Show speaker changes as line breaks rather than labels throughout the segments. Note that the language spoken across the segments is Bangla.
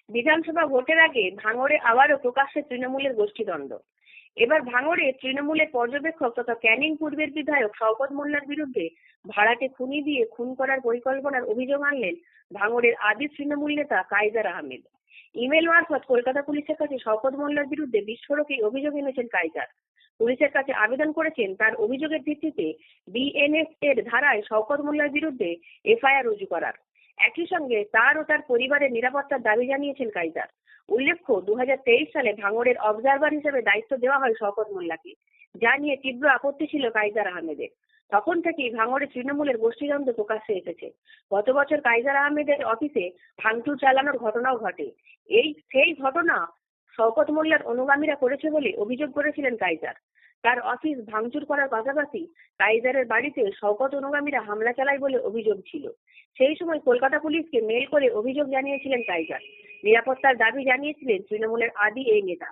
বিধানসভা ভোটের আগে ভাঙড়ে আবারও প্রকাশ্যে তৃণমূলের গোষ্ঠীদ্বন্দ্ব। এবার ভাঙড়ে তৃণমূলের পর্যবেক্ষক তথা ক্যানিং পূর্বের বিধায়ক শওকত মোল্লার বিরুদ্ধে ভাড়াটে খুনি দিয়ে খুন করার পরিকল্পনার অভিযোগ আনলেন ভাঙড়ের আদি তৃণমূল নেতা কাইজার আহমেদ। ইমেল মারফত কলকাতা পুলিশের কাছে শওকত মোল্লার বিরুদ্ধে বিস্ফোরক এই অভিযোগ এনেছেন কাইজার। পুলিশের কাছে আবেদন করেছেন, তার অভিযোগের ভিত্তিতে বিএনএস এর ধারায় শওকত মোল্লার বিরুদ্ধে এফআইআর রুজু করার। একই সঙ্গে তার ও তার পরিবারের নিরাপত্তার দাবি জানিয়েছেন কাইজার। উল্লেখ্য, 2023 সালে ভাঙড়ের অবজারভার হিসেবে দায়িত্ব দেওয়া হয় শওকত মোল্লাকে, যা নিয়ে তীব্র আপত্তি ছিল কাইজার আহমেদের। তখন থেকেই ভাঙড়ে তৃণমূলের গোষ্ঠীদ্বন্দ্ব প্রকাশ্যে এসেছে। গত বছর কাইজার আহমেদের অফিসে ভাঙচুর চালানোর ঘটনাও ঘটে। সেই ঘটনা শওকত মোল্লার অনুগামীরা করেছে বলে অভিযোগ করেছিলেন কাইজার। তার অফিস ভাঙচুর করার পাশাপাশি কাইজারের বাড়িতে শওকত অনুগামীরা হামলা চালায় বলে অভিযোগ ছিল। সেই সময় কলকাতা পুলিশকে মেল করে অভিযোগ জানিয়েছিলেন কাইজার। নিরাপত্তার দাবি জানিয়েছিলেন তৃণমূলের আদি এই নেতা।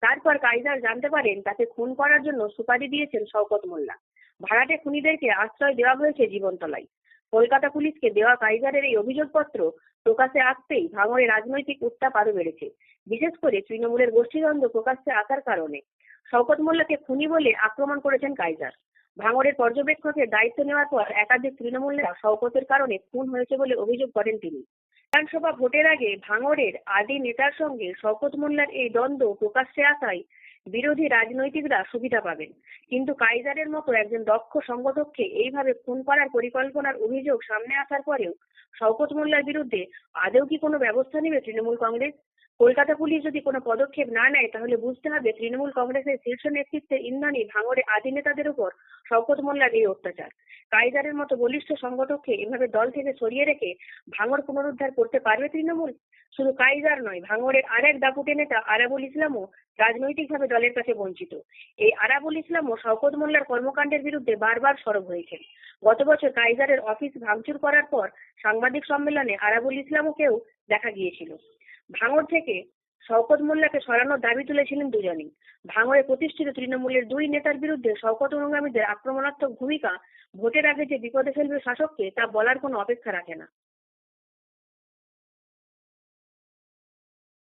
তারপর কাইজার জানতে পারেন তাকে খুন করার জন্য সুপারি দিয়েছেন শওকত মোল্লা। ভাড়াটে খুনিদেরকে আশ্রয় দেওয়া হয়েছে জীবনতলায়। কলকাতা পুলিশকে দেওয়া কাইজারের এই অভিযোগপত্র প্রকাশ্যে আসতেই ভাঙড়ে রাজনৈতিক উত্তাপ আরো বেড়েছে, বিশেষ করে তৃণমূলের গোষ্ঠীদ্বন্দ্ব প্রকাশ্যে আসার কারণে। শওকত মোল্লাকে খুনি বলে আক্রমণ করেছেন কাইজার। ভাঙড়ের পর্যবেক্ষকের দায়িত্ব নেওয়ার পর একাধিক তৃণমূল নেতা শওকতের কারণে খুন হয়েছে বলে অভিযোগ করেন তিনি। বিধানসভা ভোটের আগে ভাঙড়ের আদি নেতার সঙ্গে শওকত মোল্লার এই দ্বন্দ্ব প্রকাশ্যে আসায় বিরোধী রাজনৈতিকরা সুবিধা পাবেন। কিন্তু কাইজারের মতো একজন দক্ষ সংগঠককে এইভাবে খুন করার পরিকল্পনার অভিযোগ সামনে আসার পরেও শওকত মোল্লার বিরুদ্ধে আদৌ কি কোনো ব্যবস্থা নেবে তৃণমূল কংগ্রেস? কলকাতা পুলিশ যদি কোনো পদক্ষেপ না নেয়, তাহলে বুঝতে হবে তৃণমূল কংগ্রেসের শীর্ষ নেতৃত্বের ইন্ধনই ভাঙড়ে আদি নেতাদের উপর শওকত মোল্লার এই অত্যাচার। কাইজারের মতো বলিষ্ঠ সংগঠককে এভাবে দল থেকে সরিয়ে রেখে ভাঙড় পুনরুদ্ধার করতে পারবে তৃণমূল? শুধু কাইজার নয়, ভাঙড়ের আরেক দাপুটে নেতা আরাবুল ইসলামও রাজনৈতিকভাবে দলের কাছে বঞ্চিত। এই আরাবুল ইসলামও শওকত মোল্লার কর্মকাণ্ডের বিরুদ্ধে বারবার সরব হয়েছেন। গত বছর কাইজারের অফিস ভাঙচুর করার পর সাংবাদিক সম্মেলনে আরাবুল ইসলামকেও দেখা গিয়েছিল। ভাঙড় থেকে শওকত মোল্লাকে সরানোর দাবি তুলেছিলেন দুজনেই। ভাঙড়ে প্রতিষ্ঠিত তৃণমূলের দুই নেতার বিরুদ্ধে শওকত অনুগামীদের আক্রমণাত্মক ভূমিকা ভোটের আগে যে বিপদে ফেলবে শাসককে, তা বলার কোনো অপেক্ষা রাখে না।